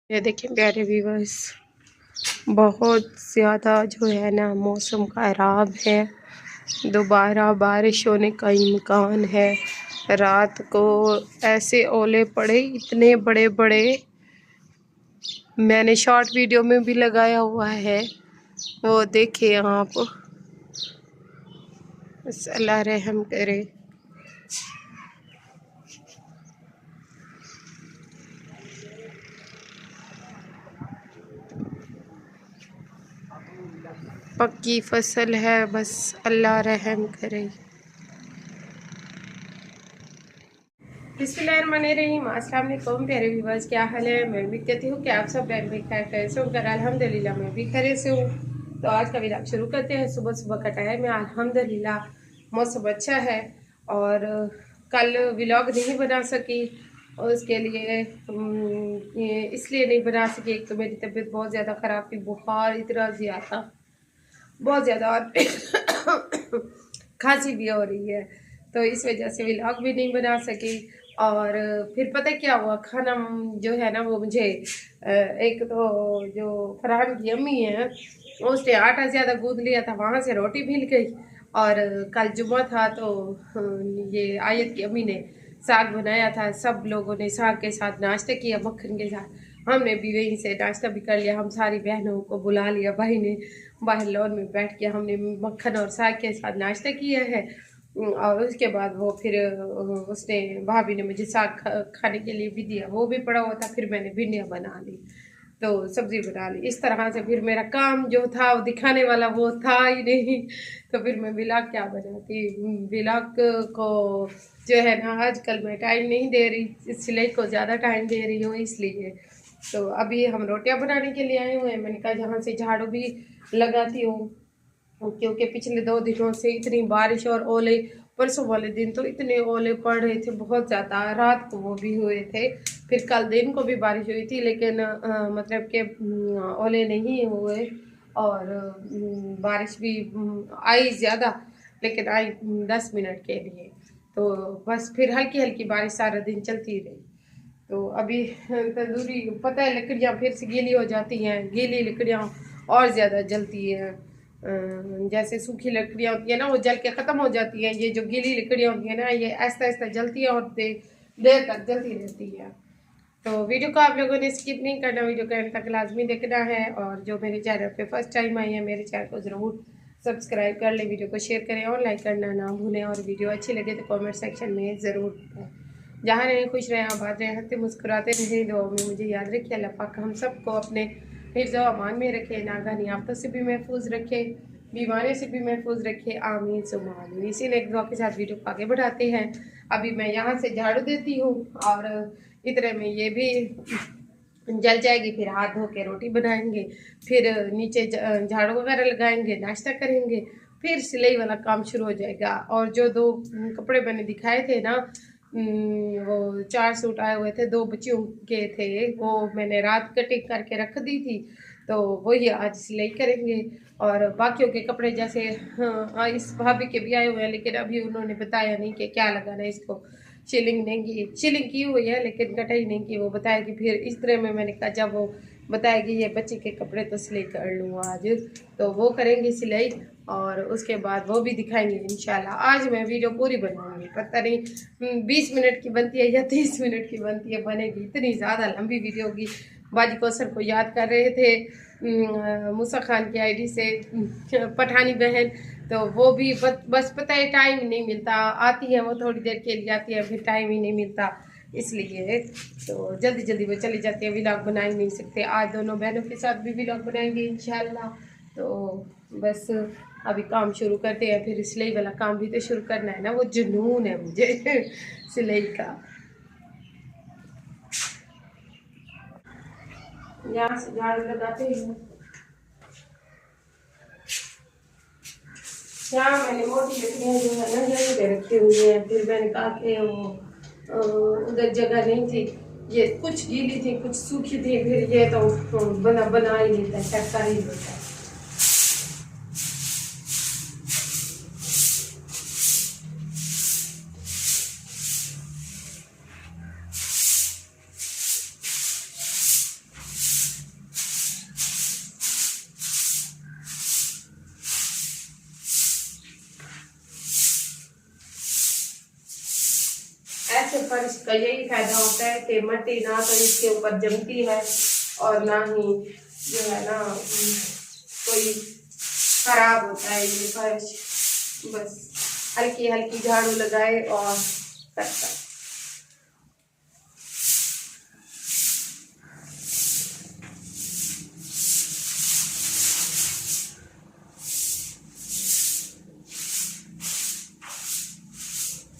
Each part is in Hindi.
ये देखिए प्यारे व्यूवर्स, बहुत ज़्यादा जो है ना मौसम ख़राब है। दोबारा बारिश होने का इम्कान है। रात को ऐसे ओले पड़े, इतने बड़े बड़े, मैंने शॉर्ट वीडियो में भी लगाया हुआ है, वो देखिए आप। बस अल्लाह रहम करे। पक्की फसल है, बस अल्लाह रहम करे। बिस्मिल्लाहिर्रहमानिर्रहीम। अस्सलाम वालेकुम प्यारे व्यूवर्स, क्या हाल है? मैं उम्मीद करती हूँ कि आप सब खैर से होकर। अल्हम्दुलिल्लाह मैं भी खैरियत से हूँ। तो आज का व्लॉग शुरू करते हैं। सुबह सुबह का टाइम है, अल्हम्दुलिल्लाह मौसम अच्छा है। और कल व्लॉग नहीं बना सकी, और उसके लिए इसलिए नहीं बना सकी, एक तो मेरी तबीयत बहुत ज़्यादा ख़राब थी, बुखार इतना ज़्यादा, बहुत ज़्यादा, और खांसी भी हो रही है, तो इस वजह से व्लॉग भी नहीं बना सकी। और फिर पता क्या हुआ, खाना जो है ना वो मुझे एक तो जो फरहान की अम्मी है उसने आटा ज़्यादा गूंद लिया था, वहाँ से रोटी मिल गई। और कल जुम्मा था तो ये आयत की अम्मी ने साग बनाया था, सब लोगों ने साग के साथ नाश्ता किया, मक्खन के साथ। हमने भी वहीं से नाश्ता भी कर लिया, हम सारी बहनों को बुला लिया, भाई ने बाहर लॉन में बैठ के हमने मक्खन और साग के साथ नाश्ता किया है। और उसके बाद वो फिर उसने भाभी ने मुझे साग खाने के लिए भी दिया, वो भी पड़ा हुआ था, फिर मैंने भिंडियाँ बना ली, तो सब्जी बना ली। इस तरह से फिर मेरा काम जो था वो दिखाने वाला वो था ही नहीं, तो फिर मैं व्लॉग क्या बनाती। व्लॉग को जो है ना आजकल मैं टाइम नहीं दे रही, सिलाई को ज़्यादा टाइम दे रही हूँ इसलिए। तो अभी हम रोटियां बनाने के लिए आए हुए हैं। मैंने कहा जहाँ से झाड़ू भी लगाती हूँ, क्योंकि पिछले 2 दिनों से इतनी बारिश और ओले, परसों वाले दिन तो इतने ओले पड़ रहे थे बहुत ज़्यादा, रात को वो भी हुए थे, फिर कल दिन को भी बारिश हुई थी, लेकिन मतलब के ओले नहीं हुए। और बारिश भी आई ज़्यादा, लेकिन आई 10 मिनट के लिए, तो बस फिर हल्की हल्की बारिश सारा दिन चलती रही। तो अभी तंदूरी पता है लकड़ियाँ फिर से गीली हो जाती हैं, गीली लकड़ियाँ और ज़्यादा जलती है। जैसे सूखी लकड़ियाँ होती है ना वो जल के ख़त्म हो जाती है, ये जो गीली लकड़ियाँ होती है ना ये आहिस्ता आहिस्ता जलती है और देर तक जलती रहती है। तो वीडियो को आप लोगों ने स्किप नहीं करना, वीडियो का एंड तक लाजमी देखना है। और जो मेरे चैनल पे फर्स्ट टाइम आई है, मेरे चैनल को ज़रूर सब्सक्राइब कर लें, वीडियो को शेयर करें और लाइक करना ना भूलें। और वीडियो अच्छी लगे तो कमेंट सेक्शन में ज़रूर बताएं। जहाँ रहें खुश रहें, आबाद रहें, हंसते मुस्कुराते रहें। दुआ में मुझे याद रखिए। अल्लाह पाक हम सबको अपने हिफ्ज़ व अमान में रखे, नागहानी आफतों से भी महफूज रखे, बीमारियों से भी महफूज रखे, आमीन सुम्मा आमीन। इसी ने एक दुआ के साथ वीडियो को आगे बढ़ाते हैं। अभी मैं यहाँ से झाड़ू देती हूँ और इतने में ये भी जल जाएगी, फिर हाथ धो के रोटी बनाएंगे, फिर नीचे झाड़ू वगैरह लगाएंगे, नाश्ता करेंगे, फिर सिलाई वाला काम शुरू हो जाएगा। और जो 2 कपड़े मैंने दिखाए थे ना, वो 4 सूट आए हुए थे, 2 बच्चियों के थे, वो मैंने रात कटिंग करके रख दी थी, तो वही आज सिलाई करेंगे। और बाकियों के कपड़े जैसे इस भाभी के भी आए हुए हैं, लेकिन अभी उन्होंने बताया नहीं कि क्या लगाना है इसको। शिलिंग नहीं की, शिलिंग की हुई है लेकिन कटाई नहीं की, वो बताएगी फिर इस तरह में। मैंने कहा जब वो बताएगी ये बच्चे के कपड़े तो सिलाई कर लूँ आज, तो वो करेंगी सिलाई और उसके बाद वो भी दिखाएंगे इंशाल्लाह। आज मैं वीडियो पूरी बनाऊंगी, पता नहीं 20 मिनट की बनती है या 30 मिनट की बनती है, बनेगी इतनी ज़्यादा लंबी वीडियो होगी। बाजी कौसर को याद कर रहे थे मूसा खान की आईडी से, पठानी बहन, तो वो भी बस पता है टाइम नहीं मिलता, आती है वो थोड़ी देर के लिए आती है, फिर टाइम ही नहीं मिलता, इसलिए तो जल्दी जल्दी वो चली जाती है, व्लॉग बना ही नहीं सकते। आज दोनों बहनों के साथ भी व्लॉग बनाएंगे इंशाल्लाह। तो बस अभी काम शुरू करते हैं, फिर सिलाई वाला काम भी तो शुरू करना है ना, वो जुनून है मुझे सिलाई का। यहाँ से झाड़ू लगाते हैं। यहाँ मैंने मोटी लकड़ियाँ जो है ना यहीं पे रखी हुई है, फिर मैंने कहा कि वो उधर जगह नहीं थी, ये कुछ गीली थी कुछ सूखी थी, फिर ये तो बना ही लेता है, सेट कर ही लेता है। से फर्श का यही फायदा होता है कि मिट्टी ना तो इसके ऊपर जमती है और ना ही जो है ना कोई खराब होता है ये फर्श। बस हल्की हल्की झाड़ू लगाए और करता।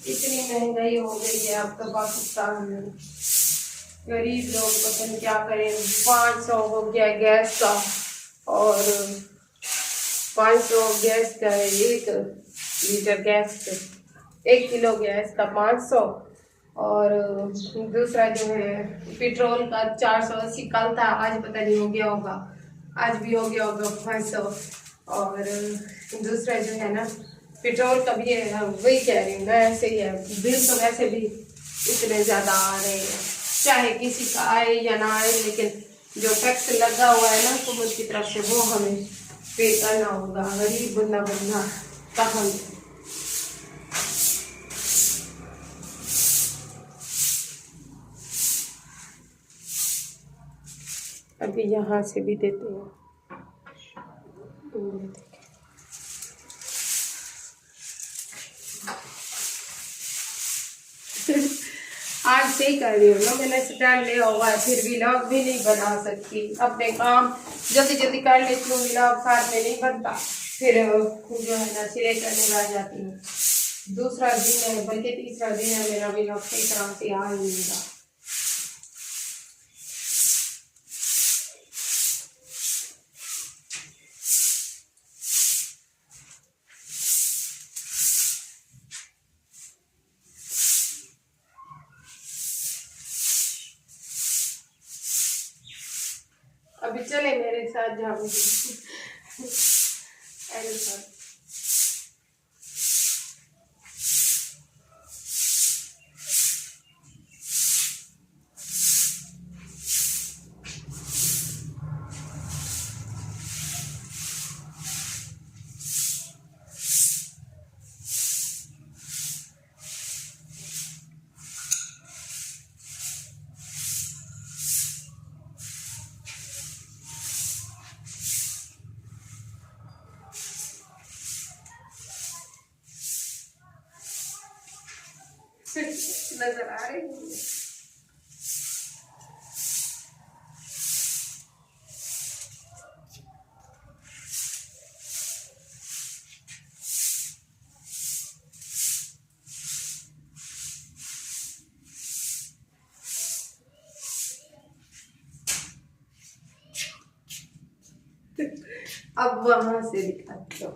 इतनी महंगाई हो गई है अब तो पाकिस्तान में, गरीब लोग पता नहीं क्या करें। 500 हो गया गैस का, और 500 गैस का है, 1 लीटर गैस का, 1 किलो गैस का 500। और दूसरा जो है पेट्रोल का 480 कल था, आज पता नहीं हो गया होगा, आज भी हो गया होगा 500। और दूसरा जो है ना पेट्रोल का भी है, वही कह रही हूँ मैं, ऐसे ही है। बिल तो वैसे भी इतने ज़्यादा आ रहे हैं, चाहे किसी का आए या ना आए, लेकिन जो टैक्स लगा हुआ है ना हुकूमत की तरफ से वो हमें पे करना होगा, गरीब बंदा कहाँ। अभी यहाँ से भी देते हैं। आज से ही कर रही हूँ ना मैंने, स्टैंड लिया हुआ है, फिर व्लॉग भी नहीं बना सकती। अपने काम जल्दी जल्दी कर लेती हूँ, व्लॉग साथ में नहीं बनता, फिर जो है ना सिले करने लग जाती हूँ। दूसरा दिन है बल्कि तीसरा दिन है मेरा व्लॉग सही तरह से आ ही नहीं रहा। अभी चले मेरे साथ जाओ। नजर आ रही है। अब वहां से दिखाती हूँ।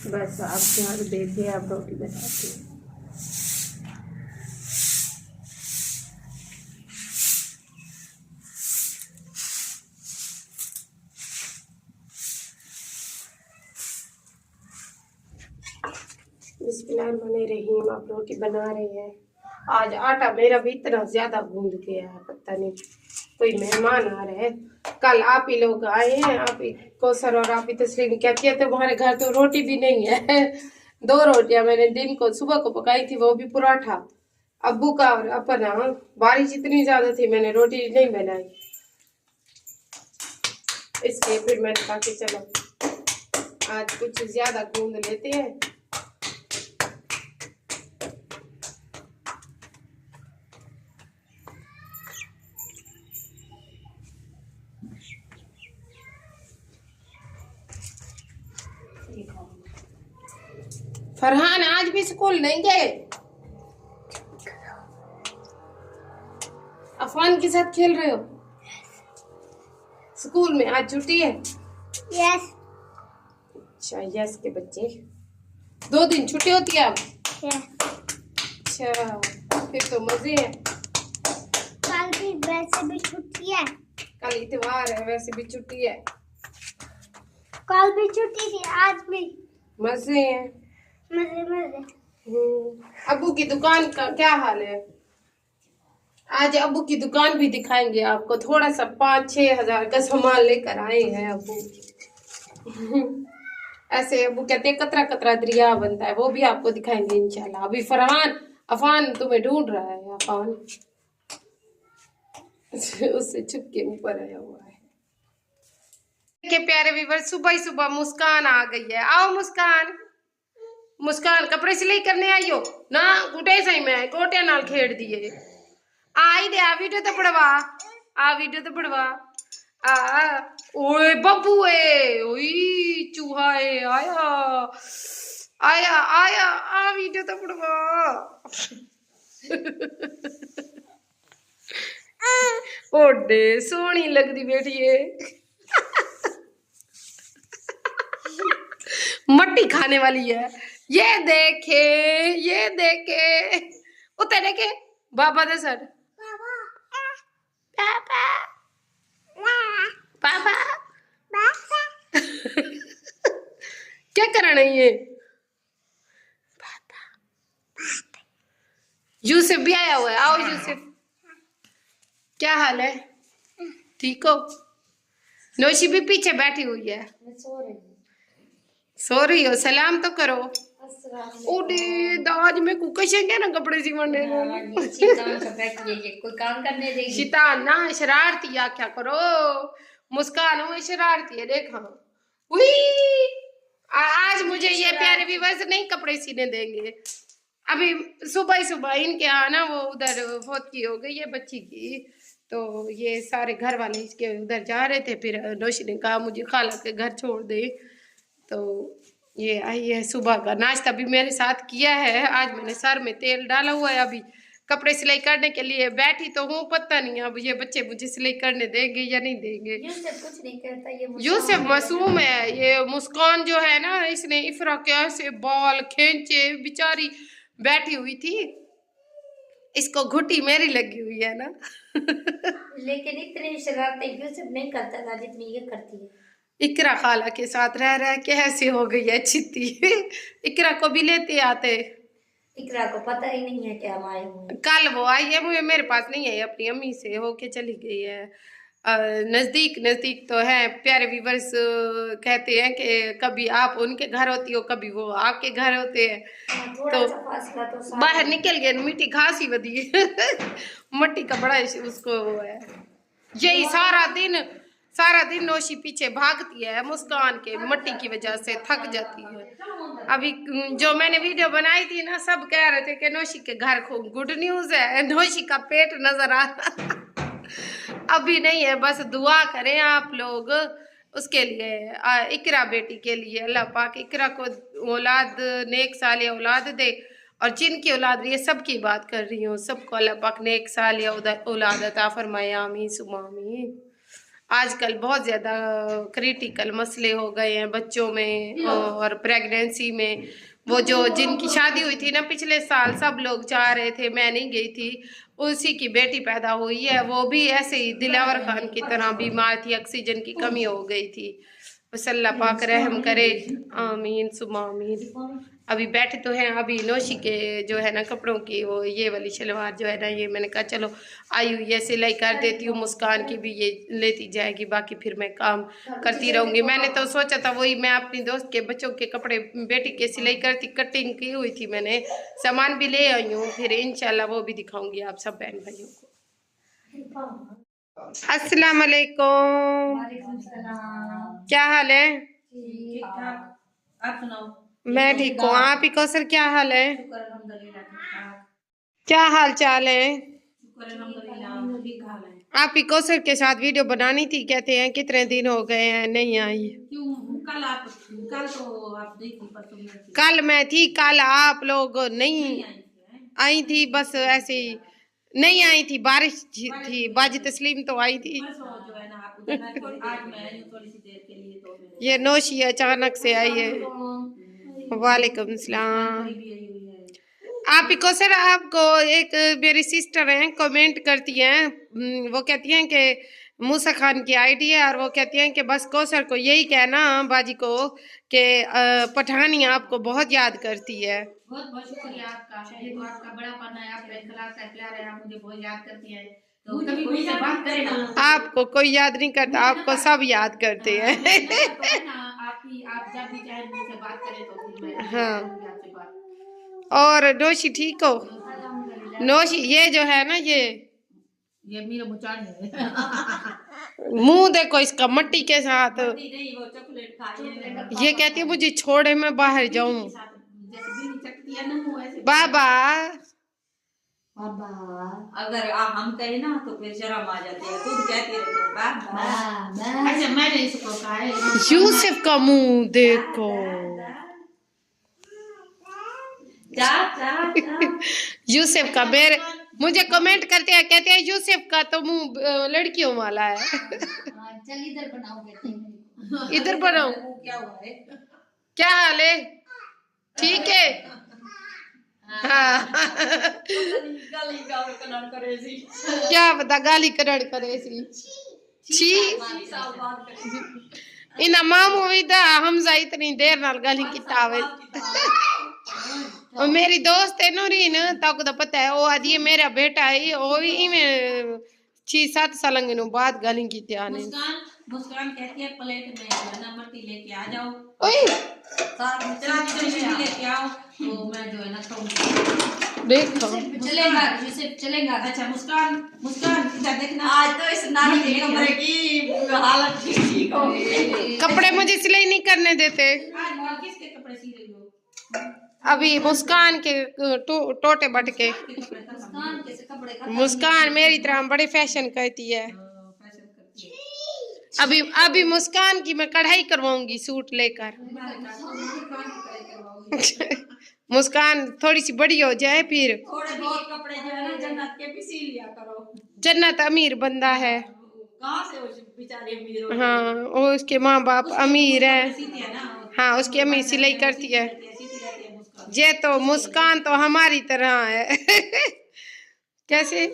बस आप झाड़ू देते, आप रोटी बनाते हैं। बिस्मिल्लाहिर्रहमानिर्रहीम, आप रोटी बना रहे हैं। आज आटा मेरा भी इतना ज्यादा गूंद गया है, पता नहीं कोई मेहमान आ रहे हैं। कल आप ही लोग आए हैं, आप ही कौसर और आप ही तस्लीम कहती है, तो तुम्हारे घर तो रोटी भी नहीं है। 2 रोटियां मैंने दिन को सुबह को पकाई थी, वो भी पराठा अब्बू का और अपना। बारिश इतनी ज्यादा थी, मैंने रोटी नहीं बनाई, इसलिए फिर मैंने कहा कि चलो आज कुछ ज्यादा गूंद लेते हैं। फरहान आज भी स्कूल नहीं गए? अफान के साथ खेल रहे हो? स्कूल में आज छुट्टी है? यस। अच्छा यस के बच्चे 2 दिन छुट्टी होती है अब? अच्छा फिर तो मजे है। कल भी वैसे भी छुट्टी है। कल इतवार है वैसे भी छुट्टी है। कल भी छुट्टी थी आज भी मजे हैं। मजे। अब्बू की दुकान का क्या हाल है? आज अब्बू की दुकान भी दिखाएंगे आपको। थोड़ा सा 5-6 हजार का सामान लेकर आए हैं अब्बू। ऐसे अब्बू कहते हैं कतरा कतरा दरिया बनता है, वो भी आपको दिखाएंगे इंशाल्लाह। अभी अफान तुम्हें ढूंढ रहा है। अफान उससे छुप के ऊपर आया हुआ है। के प्यारे व्यूअर सुबह ही सुबह मुस्कान आ गई है। आओ मुस्कान। मुस्कान कपड़े सिलाई करने आई हो ना? गुटे सही मैं गोटे नाल खेड़ दिए। आई दे आ वीडियो तो पढ़वा आ ओए बब्बू ए ओई चूहा ए आया आया आया आ वीडियो तो पढ़वा। ओडे सोहनी लगदी बेटी है। मट्टी खाने वाली है। ये देखे उते देखे बाबा दे सर पापा पापा क्या करना है ये? यूसुफ भी आया हुआ है। आओ यूसुफ क्या हाल है? ठीक हो? नोशी भी पीछे बैठी हुई है। सो रही हो? सलाम तो करो। ओडे दाज में कुकशेंगे ना कपड़े सिवने कोई काम करने देगी। शैतान ना शरारती या क्या करो। मुस्कान हो शरारती है देखा। आज मुझे ये प्यारे व्यूअर्स नहीं कपड़े सीने देंगे। अभी सुबह इनके यहाँ ना वो उधर बहुत की हो गई है बच्ची की, तो ये सारे घर वाले इसके उधर जा रहे थे। फिर नौशी ने कहा मुझे खाला के घर छोड़ दे, तो ये आई है। सुबह का नाश्ता भी मेरे साथ किया है। आज मैंने सर में तेल डाला हुआ है। अभी कपड़े सिलाई करने के लिए बैठी तो हूँ, पता नहीं अब ये बच्चे मुझे सिलाई करने देंगे या नहीं देंगे। कुछ नहीं कहता ये यूसुफ मासूम है। ये मुस्कान जो है ना, इसने इफरा कैसे बाल खींचे, बेचारी बैठी हुई थी, इसको घुटी मेरी लगी हुई है ना। लेकिन इतनी शरारतें यूसुफ नहीं करता ना जितनी ये करती है। इकरा खाला के साथ रह के ऐसे हो गई है चित्ती। इकरा को भी लेते आते। इकरा को पता ही नहीं है कि हम आए हुए। कल वो आई है, मुझे मेरे पास नहीं है, अपनी अम्मी से होके चली गई है। नजदीक तो है। प्यारे व्यूअर्स कहते हैं कि कभी आप उनके घर होती हो, कभी वो आपके घर होते हैं। तो बाहर निकल गए मिट्टी घास ही बदी। मट्टी का बड़ा उसको वो है। यही सारा दिन नौशी पीछे भागती है मुस्कान के, मट्टी की वजह से थक जाती है। अभी जो मैंने वीडियो बनाई थी ना, सब कह रहे थे कि नौशी के घर को गुड न्यूज है, नौशी का पेट नजर आ रहा। अभी नहीं है, बस दुआ करें आप लोग उसके लिए, इकरा बेटी के लिए। अल्लाह पाक इकरा को औलाद नेक सालिया औलाद दे, और जिनकी औलाद ये सब की बात कर रही हूँ, सबको अल्लाह पाक नेक सालिया औलाद अता फरमाए। आमीन सुमा आमीन। आजकल बहुत ज़्यादा क्रिटिकल मसले हो गए हैं बच्चों में और प्रेगनेंसी में। वो जो जिनकी शादी हुई थी ना पिछले साल, सब लोग जा रहे थे, मैं नहीं गई थी, उसी की बेटी पैदा हुई है। वो भी ऐसे ही दिलावर खान की तरह बीमार थी, ऑक्सीजन की कमी हो गई थी। बस अल्लाह पाक रहम करे। आमीन सुमा आमीन। अभी बैठे तो हैं। अभी नौशी के जो है ना कपड़ों की वो ये वाली शलवार जो है ना, ये मैंने कहा चलो आई हुई है सिलाई कर देती हूँ, मुस्कान की भी ये लेती जाएगी, बाकी फिर मैं काम करती रहूँगी। मैंने तो सोचा था वही मैं अपनी दोस्त के बच्चों के कपड़े बेटी के सिलाई करती, कटिंग की हुई थी मैंने, सामान भी ले आई हूँ, फिर इंशाल्लाह वो भी दिखाऊंगी आप सब बहन भाइयों को। अस्सलाम वालेकुम। क्या हाल है? ठीक ठाक, आप सुनाओ। मैं ठीक हूँ। आप ही कौसर क्या हाल है? क्या हाल चाल है? आप ही कौसर के साथ वीडियो बनानी थी, कहते हैं कितने दिन हो गए हैं नहीं आई। क्यों कल तो आप नहीं थी, परसों में थी। कल मैं थी, कल आप लोग नहीं आई थी, बस ऐसे ही नहीं आई थी, बारिश थी। बाजी तस्लीम तो आई थी। परसों जो है ना आप उधर ना थे, आज मैं आई हूँ थोड़ी सी देर के लिए, तो मेरे ये नौशी अचानक से आई है। वालेकुम सलाम। भी आई हुई है। आप ही को सर, आपको एक मेरी सिस्टर हैं कमेंट करती हैं, वो कहती हैं कि मूसा खान की आईडी है, और वो कहती हैं कि बस कौसर को यही कहना बाजी को कि पठानी आपको बहुत याद करती है। बहुत बहुत शुक्रिया आपका, ये तो आपका बड़ा पाना है, आपका इखलास है, प्यार है, आप मुझे बहुत याद करती हैं, तो कभी मुझसे बात करें ना। आपको कोई याद नहीं करता, आपको सब याद करते हैं। तो है ना, आप जब भी चाहे मुझसे बात करें तो फिर मैं हाँ। करूंगी आपसे बात। और नौशी ठीक हो? नौशी ये जो है ना, ये मेरा मुचानी है। मुंह देखो इसका मट्टी के साथ। नहीं, वो चॉकलेट खाई है। ये कहती है मुझे छोड़े, मैं बाहर जाऊं। जैसे बिल्ली चटती है ना मुंह ऐसे। बाबा अगर हम कहे ना तो फिर शर्म आ जाती है, खुद कहती रहती है बाबा। अच्छा मैंने इसको कहा है। यूसुफ का मुंह देखो। यूसुफ का मेरे मुझे कमेंट करते हैं, कहते हैं यूसुफ का तो मुंह लड़कियों वाला है। चल इधर बनाओ, इधर बनाओ। क्या हुआ है? क्या हाल है? ठीक है। हाँ। क्या पता गाली करण करे सी। छी इना मामू भी दा हमजा इतनी देर नाल गाली किता वे। और मेरी दोस्त है नूरीन, ताको तो पता है, वो आदि मेरा बेटा है, वो भी इमें 6-7 साल बाद गाली की त्याने। मुस्कान कहती है प्लेट में ना मट्टी लेके आ जाओ, ओए साथ में चला लेके आओ, तो मैं जो है ना खाऊंगी। देखो चलेगा यूसुफ चलेगा। अच्छा मुस्कान इधर देखना, आज तो इस नानी के कमरे की हालत ठीक हो गई। कपड़े मुझे सिलाई नहीं करने देते। आज किसके कपड़े सी रही हो? अभी मुस्कान के टोटे बटके। मुस्कान कैसे कपड़े खत्म। मुस्कान मेरी तरह बड़े फैशन करती है। फैशन करती है। अभी मुस्कान की मैं कढ़ाई करवाऊंगी सूट लेकर। मुस्कान थोड़ी सी बड़ी हो जाए फिर। थोड़े बहुत कपड़े जो है ना जन्नत के भी सी लिया करो। जन्नत अमीर बंदा है। कहाँ से वो बेचारे अमीर हो? हाँ, वो उसके माँ बाप अमीर है। सीती है ना। हाँ, उसकी अम्मी सिलाई करती है। सीती रहती है मुस्कान। ये तो मुस्कान तो हमारी तरह है। कैसे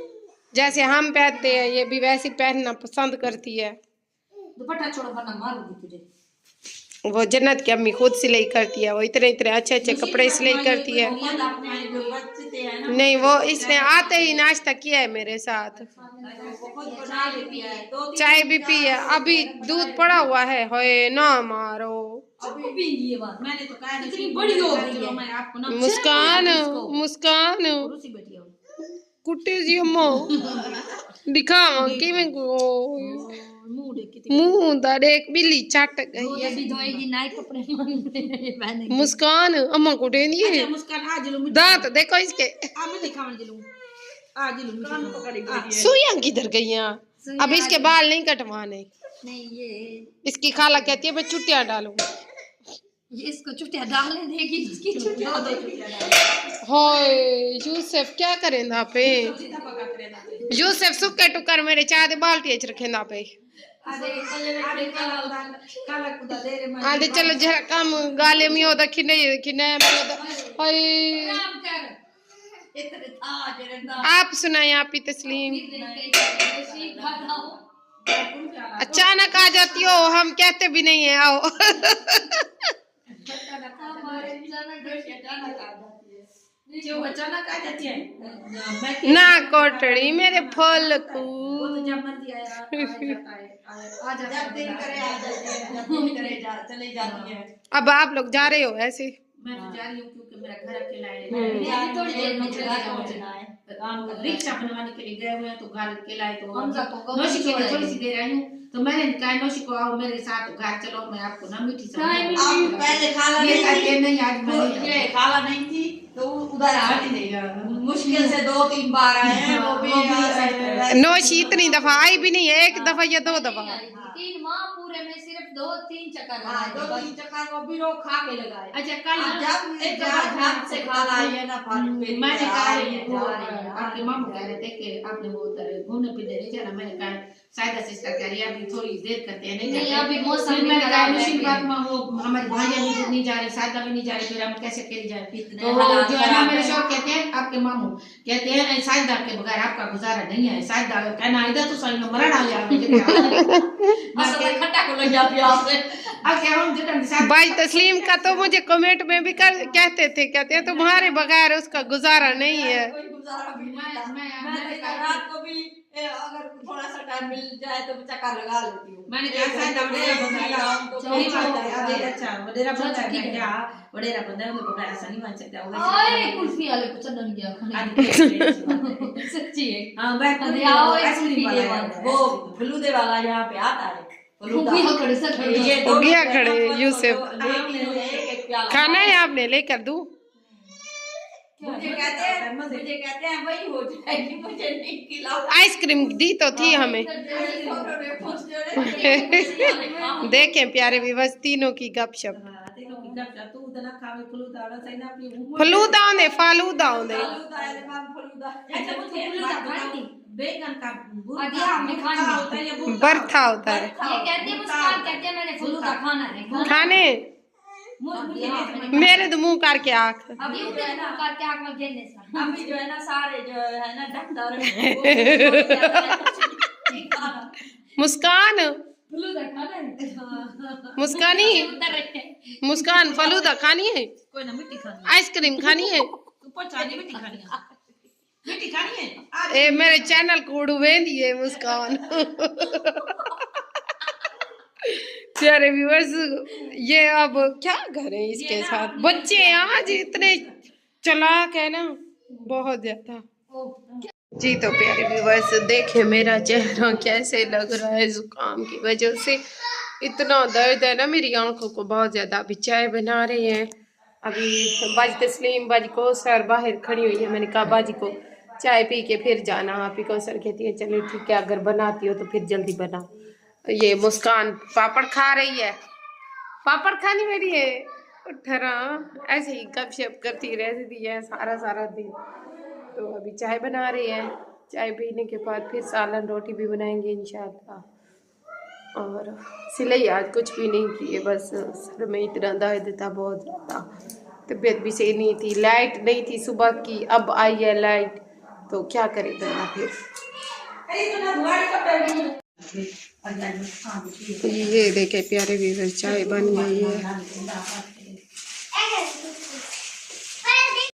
जैसे हम पहनते हैं, ये भी वैसे पहनना पसंद करती है। दुपट्टा छोड़ो वरना मारूंगी तुझे। वो जन्नत की अम्मी खुद सिलाई करती है, वो इतने इतने अच्छे अच्छे कपड़े सिलाई करती है। नहीं, वो इसने आते ही नाश्ता किया है मेरे साथ, चाय भी पी है, अभी दूध पड़ा हुआ है। होए ना मारो मैंने तो कहा इतनी बड़ी हो गई है। मैं आपको ना मुस्कान मुस्कान कुर्सी बैठी हो। कुट्टे जी अम्मा दिखावा कि मैं मुंह देख कितनी मुंह दा देख बिल्ली चट गई है। अभी धोएगी नाई कपड़े पहने। मुस्कान अम्मा को दे दी अच्छा मुस्कान आज लो दांत देखो इसके। मैं दिखावन दिलूं आज लो कान पकड़ी गई है। सुइयां किधर गई हैं? अब इसके बाल नहीं कटवाने। नहीं ये इसकी खाला कहती है मैं चुटियां डालूं। इसको चुटिया डालने देगी, इसकी चुटिया हाय यूसुफ क्या करेंदा पे? यूसुफ सुके टुकर मेरे चाह दे बाल्टी च रखेंदा पे। आधे चलो जरा कम गाले में होता खिने हाय। आप सुनाए आप ही तस्लीम। अचानक आ जाती हो, हम कहते भी नहीं है आओ। जो अचानक आ जाती है ना कोटड़ी मेरे फल को वो तो जब मर्जी आ जाता है चले जाती है। अब आप लोग जा रहे हो ऐसे? मैं तो जा रही हूँ क्योंकि मेरा घर अकेला है। थोड़ी देर में चले जाना है। रिक्शा बनवाने के लिए गए हुए हैं तो घर अकेला है, तो हमजा को नौशी के लिए थोड़ी सी देर आई हूँ, तो मैंने कहा नौशी को आओ मेरे साथ घर चलो, मैं आपको ना मीठी पहले खाला नहीं आज मैं ये खाला नहीं थी तो उधर आ नहीं, मुश्किल से 2-3 बार आए हैं, वो भी नौशी इतनी दफा आई भी नहीं है, एक दफा या 2 दफा। 3 माह पूरे में सिर्फ 2-3 चक्कर हाँ, लगाए 2-3 चक्कर वो भी रोक खा के लगाए। अच्छा कल जब एक बार से खा लाई है ना पानी मैंने कहा वो जा रही है। आपके मामू कह रहे थे कि आपने वो उधर घूमने फिरने नहीं जाना। मैंने कहा शायद सिस्टर कह रही है अभी थोड़ी देर करते हैं नहीं अभी मौसम भी मैंने कहा खराब मुशीन है। बात में वो हमारी भाइयां भी नहीं जा रही, सादा भी नहीं जा रही, फिर हम कैसे अकेले जाए। इतने तो हालात जो है ना खराब मेरे है। शौक कहते हैं आपके मामू कहते हैं साहिदा के बगैर आपका गुजारा नहीं है। साहिदा कहना इधर तो सही मरण आ गया असल में खट्टा को लग जाती है आपसे। अब क्या हम जितना भाई तस्लीम का तो मुझे कमेंट में भी कहते थे तुम्हारे बगैर उसका गुजारा नहीं है। कोई गुजारा भी नहीं था। मैं मैंने कहा रात को भी अगर थोड़ा सा टाइम मिल जाए तो चक्कर लगा लेती हूँ। मैंने कहा शायद वडेरा बंदा सही बात है। अरे अच्छा वडेरा बंदा है क्या वडेरा बंदा है वो बगैर ऐसा नहीं मान सकता। ओए कुल्फी वाले को चंदन गया खाने सच्ची है। हां मैं अरे आओ आइसक्रीम वाला है वो फलूदे वाला यहाँ पे आता है। कुल्फी खड़े सब ये हो गया खड़े यूसुफ। एक प्याला खाना है आपने लेकर दूं? मुझे कहते हैं वही हो जाएगी, मुझे नहीं खिलाओ। आइसक्रीम दी तो थी हमें। देखें प्यारे विवश तीनों की गपशप। तीनों की गपशप तू उतना खावे फलूदा वाला सही ना अपनी उम्र फलूदा ने फालूदा ने अच्छा मुझे फलूदा खाती बैगन का अदिया हमने खानी होता है ये बरथा होता है। ये कहते हैं मुस्कान कहते हैं मैंने फलूदा खाना है खाने मेरे तो मुंह करके आँख। अभी उधर ना करके आँख में गिरने से अभी जो है ना सारे जो है ना डॉक्टर मुस्कान फलूदा खाना है मुस्कानी मुस्कान फलूदा खानी है, कोई ना मिट्टी खानी आइसक्रीम खानी है, ऊपर चाली मिट्टी खानी है, मिट्टी खानी है। ए मेरे चैनल को उड़वे दिए मुस्कान। प्यारे व्यूअर्स ये अब क्या करें इसके साथ, बच्चे आज इतने चालाक है ना बहुत ज्यादा। जी तो प्यारे व्यूअर्स देखे मेरा चेहरा कैसे लग रहा है जुकाम की वजह से, इतना दर्द है ना मेरी आंखों को बहुत ज्यादा। अभी चाय बना रही हैं, अभी बाजी तस्लीम बाजी कौसर बाहर खड़ी हुई है। मैंने कहा बाजी को चाय पी के फिर जाना। आप ही कौसर कहती है चलो ठीक है अगर बनाती हो तो फिर जल्दी बना। ये मुस्कान पापड़ खा रही है, पापड़ खानी मेरी है ठहरा ऐसे ही गपशप करती रहती है सारा दिन। तो अभी चाय बना रही है, चाय पीने के बाद फिर सालन रोटी भी बनाएंगे इंशाल्लाह। और सिलाई आज कुछ भी नहीं की है, बस सर में इतना दर्द था बहुत ज़्यादा, तबीयत भी सही नहीं थी, लाइट नहीं थी सुबह की, अब आई है लाइट तो क्या करे बंदा फिर। तो ये देखे प्यारे व्यूअर चाय बन गई है।